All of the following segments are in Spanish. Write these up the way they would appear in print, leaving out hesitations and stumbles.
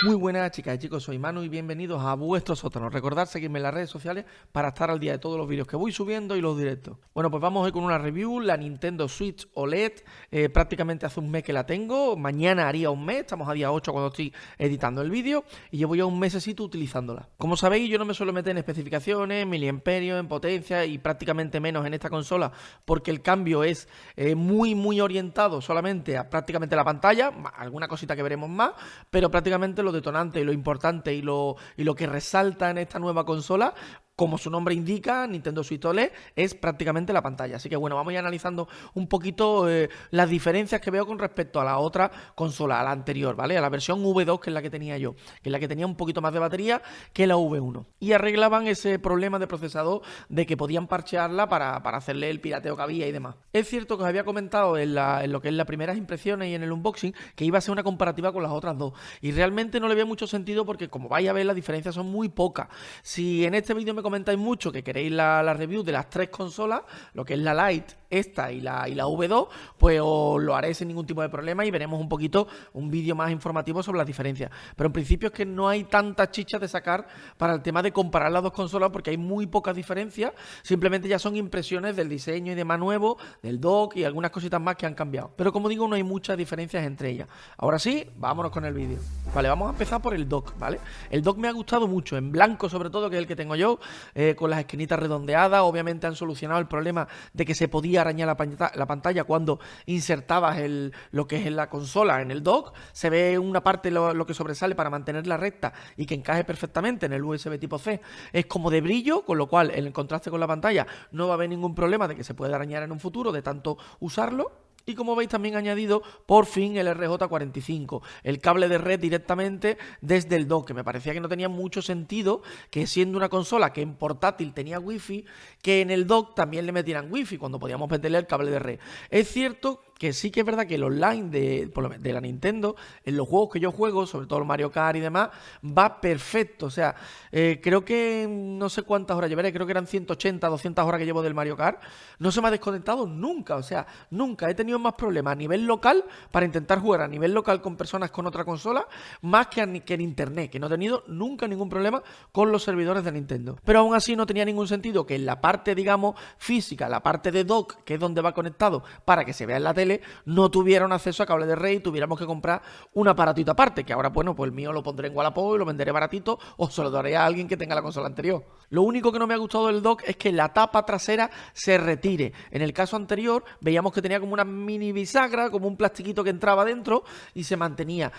Muy buenas chicas y chicos, soy Manu y bienvenidos a vuestro sótano. Recordad seguirme en las redes sociales para estar al día de todos los vídeos que voy subiendo y los directos. Bueno, pues vamos hoy con una review, la Nintendo Switch OLED. Prácticamente hace un mes que la tengo, mañana haría un mes, estamos a día 8 cuando estoy editando el vídeo y llevo ya un mesecito utilizándola. Como sabéis, yo no me suelo meter en especificaciones, miliamperios, en potencia y prácticamente menos en esta consola porque el cambio es muy orientado solamente a prácticamente la pantalla, alguna cosita que veremos más, pero prácticamente lo detonante y lo importante y lo que resalta en esta nueva consola, como su nombre indica, Nintendo Switch OLED, es prácticamente la pantalla. Así que bueno, vamos a ir analizando un poquito las diferencias que veo con respecto a la otra consola, a la anterior, ¿vale? A la versión V2, que es la que tenía yo, que es la que tenía un poquito más de batería que la V1. Y arreglaban ese problema de procesador de que podían parchearla para hacerle el pirateo que había y demás. Es cierto que os había comentado en lo que es las primeras impresiones y en el unboxing que iba a ser una comparativa con las otras dos. Y realmente no le veo mucho sentido porque, como vais a ver, las diferencias son muy pocas. Si en este vídeo me comentáis mucho que queréis la review de las tres consolas, lo que es la Lite, esta y la V2, pues os lo haré sin ningún tipo de problema y veremos un poquito un vídeo más informativo sobre las diferencias. Pero en principio es que no hay tantas chichas de sacar para el tema de comparar las dos consolas porque hay muy pocas diferencias, simplemente ya son impresiones del diseño y demás nuevo, del dock y algunas cositas más que han cambiado. Pero como digo, no hay muchas diferencias entre ellas. Ahora sí, vámonos con el vídeo. Vale, vamos a empezar por el dock, ¿vale? El dock me ha gustado mucho, en blanco sobre todo, que es el que tengo yo, con las esquinitas redondeadas. Obviamente han solucionado el problema de que se podía arañar la pantalla cuando insertabas lo que es la consola en el dock. Se ve una parte lo que sobresale para mantenerla recta y que encaje perfectamente en el USB tipo C. Es como de brillo, con lo cual en el contraste con la pantalla no va a haber ningún problema de que se pueda arañar en un futuro de tanto usarlo. Y como veis también ha añadido por fin el RJ45, el cable de red directamente desde el dock, que me parecía que no tenía mucho sentido que siendo una consola que en portátil tenía wifi, que en el dock también le metieran wifi cuando podíamos meterle el cable de red. Es cierto que sí que es verdad que el online de la Nintendo, en los juegos que yo juego, sobre todo el Mario Kart y demás, va perfecto. O sea, creo que no sé cuántas horas llevaré, creo que eran 180, 200 horas que llevo del Mario Kart. No se me ha desconectado nunca, o sea, nunca. He tenido más problemas a nivel local para intentar jugar a nivel local con personas con otra consola, más que en internet, que no he tenido nunca ningún problema con los servidores de Nintendo. Pero aún así no tenía ningún sentido que en la parte, digamos, física, la parte de dock, que es donde va conectado para que se vea en la tele, no tuvieron acceso a cable de red y tuviéramos que comprar un aparatito aparte, que ahora, bueno, pues el mío lo pondré en Wallapop y lo venderé baratito o se lo daré a alguien que tenga la consola anterior. Lo único que no me ha gustado del dock es que la tapa trasera se retire. En el caso anterior veíamos que tenía como una mini bisagra, como un plastiquito que entraba dentro y se mantenía.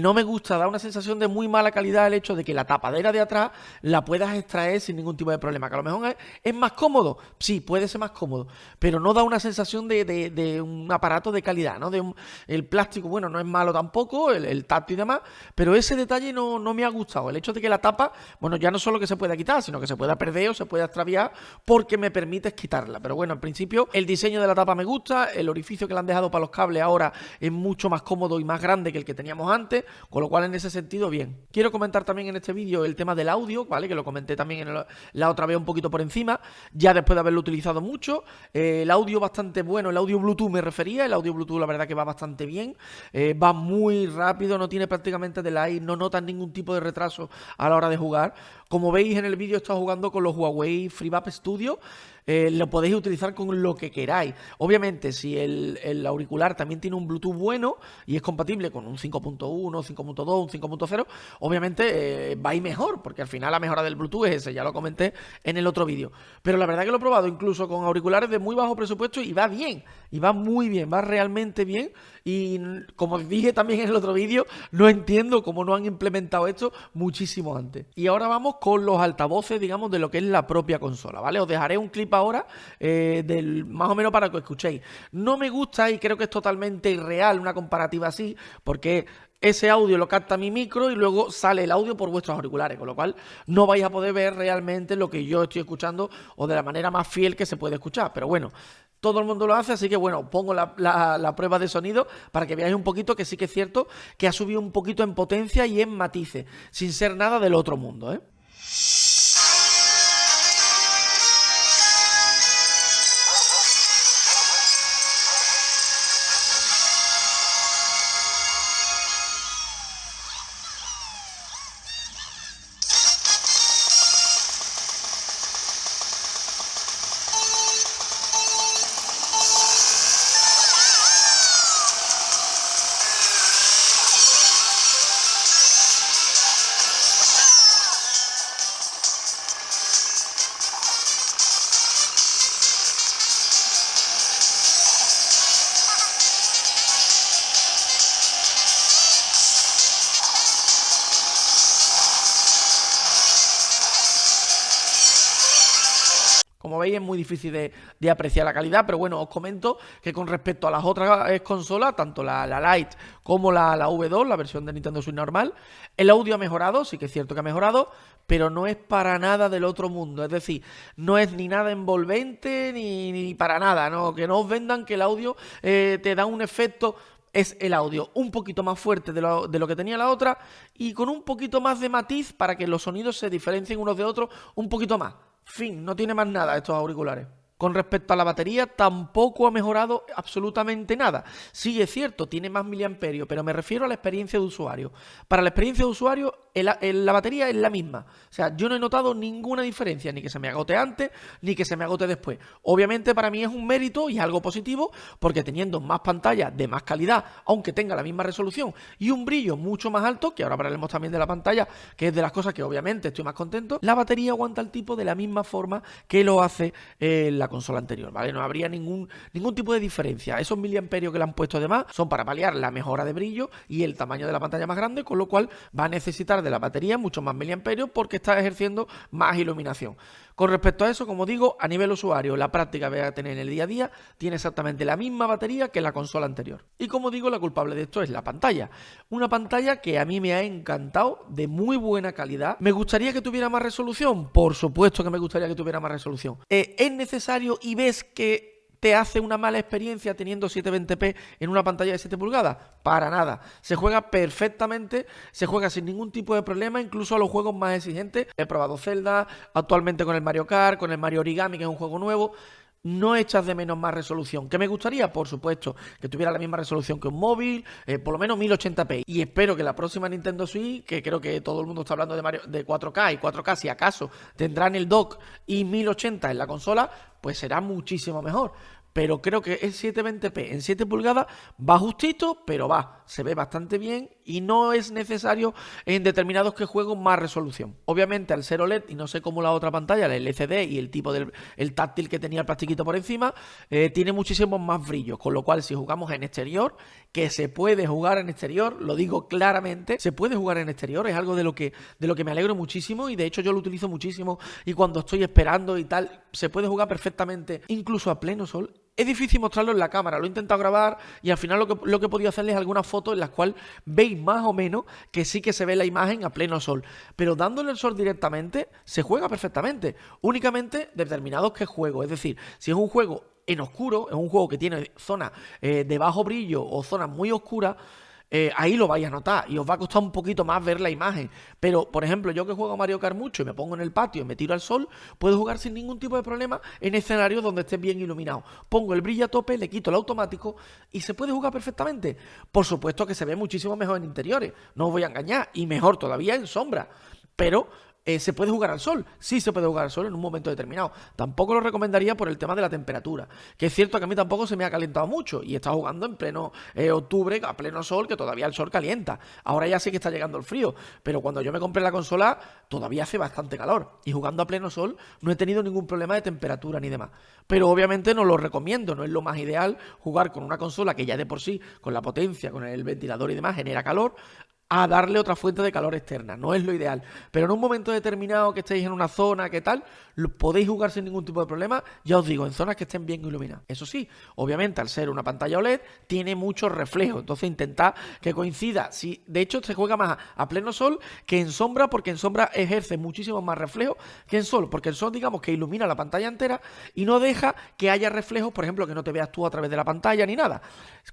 No me gusta, da una sensación de muy mala calidad el hecho de que la tapadera de atrás la puedas extraer sin ningún tipo de problema, que a lo mejor es más cómodo, sí, puede ser más cómodo, pero no da una sensación de un aparato de calidad, ¿no? El plástico, bueno, no es malo tampoco, el tacto y demás, pero ese detalle no me ha gustado. El hecho de que la tapa, bueno, ya no solo que se pueda quitar, sino que se pueda perder o se pueda extraviar porque me permites quitarla. Pero bueno, en principio el diseño de la tapa me gusta, el orificio que le han dejado para los cables ahora es mucho más cómodo y más grande que el que teníamos antes, con lo cual en ese sentido bien. Quiero comentar también en este vídeo el tema del audio, ¿vale? Que lo comenté también la otra vez un poquito por encima, ya después de haberlo utilizado mucho. El audio bastante bueno, el audio Bluetooth me refería, el audio Bluetooth la verdad que va bastante bien, va muy rápido, no tiene prácticamente delay, no notan ningún tipo de retraso a la hora de jugar. Como veis en el vídeo he estado jugando con los Huawei FreeBuds Studio. Lo podéis utilizar con lo que queráis. Obviamente, si el auricular también tiene un Bluetooth bueno y es compatible con un 5.1, 5.2, un 5.0, obviamente va a ir mejor, porque al final la mejora del Bluetooth es ese, ya lo comenté en el otro vídeo. Pero la verdad que lo he probado incluso con auriculares de muy bajo presupuesto y va bien, y va muy bien, va realmente bien. Y como dije también en el otro vídeo, no entiendo cómo no han implementado esto muchísimo antes. Y ahora vamos con los altavoces, digamos, de lo que es la propia consola, ¿vale? Os dejaré un clip ahora más o menos para que escuchéis. No me gusta y creo que es totalmente irreal una comparativa así, porque ese audio lo capta mi micro y luego sale el audio por vuestros auriculares, con lo cual no vais a poder ver realmente lo que yo estoy escuchando o de la manera más fiel que se puede escuchar. Pero bueno, todo el mundo lo hace, así que bueno, pongo la prueba de sonido para que veáis un poquito que sí que es cierto que ha subido un poquito en potencia y en matices, sin ser nada del otro mundo, ¿eh? como veis es muy difícil de apreciar la calidad, pero bueno, os comento que con respecto a las otras consolas, tanto la Lite como la V2, la versión de Nintendo Switch normal, el audio ha mejorado, sí que es cierto que ha mejorado, pero no es para nada del otro mundo, es decir, no es ni nada envolvente ni para nada, ¿no? Que no os vendan que el audio te da un efecto. Es el audio un poquito más fuerte de lo que tenía la otra y con un poquito más de matiz para que los sonidos se diferencien unos de otros un poquito más. Fin, no tiene más nada estos auriculares. Con respecto a la batería, tampoco ha mejorado absolutamente nada. Sí, es cierto, tiene más miliamperios, pero me refiero a la experiencia de usuario. Para la experiencia de usuario, la batería es la misma. O sea, yo no he notado ninguna diferencia, ni que se me agote antes, ni que se me agote después. Obviamente para mí es un mérito y es algo positivo, porque teniendo más pantallas de más calidad, aunque tenga la misma resolución y un brillo mucho más alto, que ahora hablaremos también de la pantalla, que es de las cosas que obviamente estoy más contento, la batería aguanta el tipo de la misma forma que lo hace la consola anterior, ¿vale? No habría ningún tipo de diferencia. Esos miliamperios que le han puesto además son para paliar la mejora de brillo y el tamaño de la pantalla más grande, con lo cual va a necesitar de la batería mucho más miliamperios porque está ejerciendo más iluminación. Con respecto a eso, como digo, a nivel usuario, la práctica que voy a tener en el día a día tiene exactamente la misma batería que la consola anterior. Y como digo, la culpable de esto es la pantalla. Una pantalla que a mí me ha encantado, de muy buena calidad. ¿Me gustaría que tuviera más resolución? Por supuesto que me gustaría que tuviera más resolución. ¿Es necesario y ves que te hace una mala experiencia teniendo 720p en una pantalla de 7 pulgadas? Para nada. Se juega perfectamente, se juega sin ningún tipo de problema, incluso a los juegos más exigentes. He probado Zelda, actualmente con el Mario Kart, con el Mario Origami, que es un juego nuevo. No echas de menos más resolución. ¿Qué me gustaría? Por supuesto, que tuviera la misma resolución que un móvil, por lo menos 1080p. Y espero que la próxima Nintendo Switch, que creo que todo el mundo está hablando de 4K y 4K, si acaso tendrán el dock y 1080 en la consola, pues será muchísimo mejor. Pero creo que el 720p en 7 pulgadas va justito, pero se ve bastante bien y no es necesario en determinados juegos más resolución. Obviamente al ser OLED y no sé cómo la otra pantalla, el LCD y el tipo el táctil que tenía el plastiquito por encima, tiene muchísimos más brillos, con lo cual si jugamos en exterior, que se puede jugar en exterior, lo digo claramente, se puede jugar en exterior, es algo de lo que me alegro muchísimo y de hecho yo lo utilizo muchísimo y cuando estoy esperando y tal, se puede jugar perfectamente incluso a pleno sol. Es difícil mostrarlo en la cámara, lo he intentado grabar y al final lo que he podido hacerles es algunas fotos en las cuales veis más o menos que sí que se ve la imagen a pleno sol. Pero dándole el sol directamente se juega perfectamente. Únicamente determinados juegos, es decir, si es un juego en oscuro, es un juego que tiene zonas de bajo brillo o zonas muy oscuras, ahí lo vais a notar y os va a costar un poquito más ver la imagen. Pero, por ejemplo, yo que juego a Mario Kart mucho y me pongo en el patio y me tiro al sol, puedo jugar sin ningún tipo de problema en escenarios donde esté bien iluminado. Pongo el brillo a tope, le quito el automático y se puede jugar perfectamente. Por supuesto que se ve muchísimo mejor en interiores, no os voy a engañar, y mejor todavía en sombra. Pero ¿se puede jugar al sol? Sí se puede jugar al sol en un momento determinado. Tampoco lo recomendaría por el tema de la temperatura, que es cierto que a mí tampoco se me ha calentado mucho y he estado jugando en pleno octubre, a pleno sol, que todavía el sol calienta. Ahora ya sí que está llegando el frío, pero cuando yo me compré la consola todavía hace bastante calor y jugando a pleno sol no he tenido ningún problema de temperatura ni demás. Pero obviamente no lo recomiendo, no es lo más ideal jugar con una consola que ya de por sí, con la potencia, con el ventilador y demás, genera calor, a darle otra fuente de calor externa. No es lo ideal. Pero en un momento determinado que estéis en una zona, que tal, podéis jugar sin ningún tipo de problema, ya os digo, en zonas que estén bien iluminadas. Eso sí, obviamente al ser una pantalla OLED, tiene mucho reflejo. Entonces intentad que coincida. Si, de hecho, se juega más a pleno sol que en sombra, porque en sombra ejerce muchísimo más reflejo que en sol. Porque el sol, digamos, que ilumina la pantalla entera y no deja que haya reflejos, por ejemplo, que no te veas tú a través de la pantalla ni nada.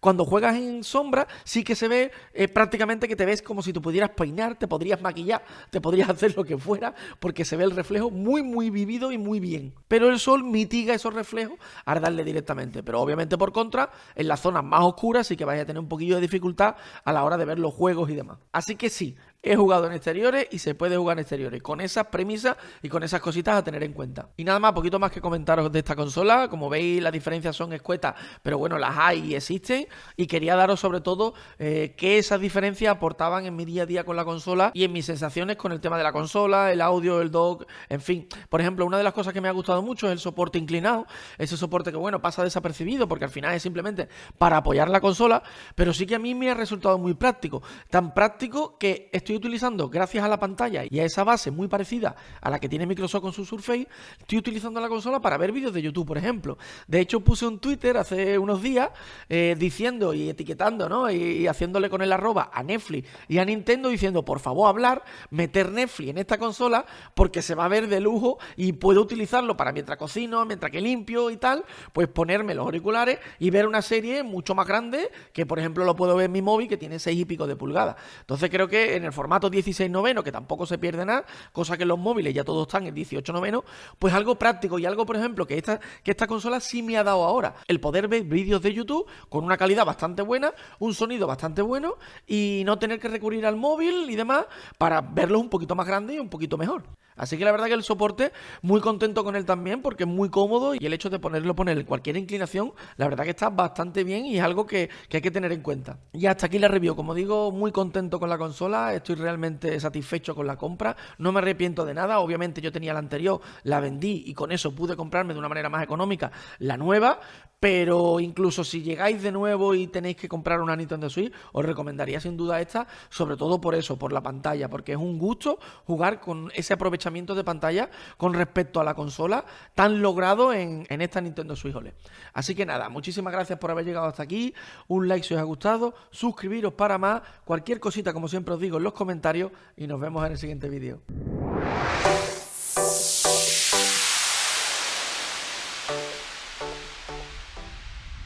Cuando juegas en sombra, sí que se ve prácticamente que te ves como si tú pudieras peinar, te podrías maquillar, te podrías hacer lo que fuera, porque se ve el reflejo muy, muy vivido y muy bien. Pero el sol mitiga esos reflejos al darle directamente. Pero obviamente por contra, en las zonas más oscuras sí que vais a tener un poquillo de dificultad a la hora de ver los juegos y demás. Así que sí, he jugado en exteriores y se puede jugar en exteriores, con esas premisas y con esas cositas a tener en cuenta. Y nada más, poquito más que comentaros de esta consola. Como veis, las diferencias son escuetas, pero bueno, las hay y existen. Y quería daros sobre todo qué esas diferencias aportaban en mi día a día con la consola y en mis sensaciones con el tema de la consola, el audio, el dock, en fin. Por ejemplo, una de las cosas que me ha gustado mucho es el soporte inclinado. Ese soporte que, bueno, pasa desapercibido porque al final es simplemente para apoyar la consola, pero sí que a mí me ha resultado muy práctico. Tan práctico que estoy estoy utilizando, gracias a la pantalla y a esa base muy parecida a la que tiene Microsoft con su Surface, estoy utilizando la consola para ver vídeos de YouTube, por ejemplo. De hecho, puse un Twitter hace unos días diciendo y etiquetando, ¿no? Y haciéndole con el arroba a Netflix y a Nintendo diciendo, por favor, hablar, meter Netflix en esta consola porque se va a ver de lujo y puedo utilizarlo para mientras cocino, mientras que limpio y tal, pues ponerme los auriculares y ver una serie mucho más grande que, por ejemplo, lo puedo ver en mi móvil que tiene 6 y pico de pulgadas. Entonces creo que en el formato 16:9, que tampoco se pierde nada, cosa que en los móviles ya todos están en 18:9, pues algo práctico y algo, por ejemplo, que esta consola sí me ha dado ahora, el poder ver vídeos de YouTube con una calidad bastante buena, un sonido bastante bueno y no tener que recurrir al móvil y demás para verlos un poquito más grandes y un poquito mejor. Así que la verdad que el soporte, muy contento con él también porque es muy cómodo y el hecho de poner en cualquier inclinación, la verdad que está bastante bien y es algo que hay que tener en cuenta. Y hasta aquí la review. Como digo, muy contento con la consola, estoy realmente satisfecho con la compra, no me arrepiento de nada. Obviamente yo tenía la anterior, la vendí y con eso pude comprarme de una manera más económica la nueva, pero incluso si llegáis de nuevo y tenéis que comprar una Nintendo Switch, os recomendaría sin duda esta, sobre todo por eso, por la pantalla, porque es un gusto jugar con ese aprovechamiento de pantalla con respecto a la consola tan logrado en esta Nintendo Switch OLED. Así que nada, muchísimas gracias por haber llegado hasta aquí, un like si os ha gustado, suscribiros para más, cualquier cosita como siempre os digo en los comentarios y nos vemos en el siguiente vídeo.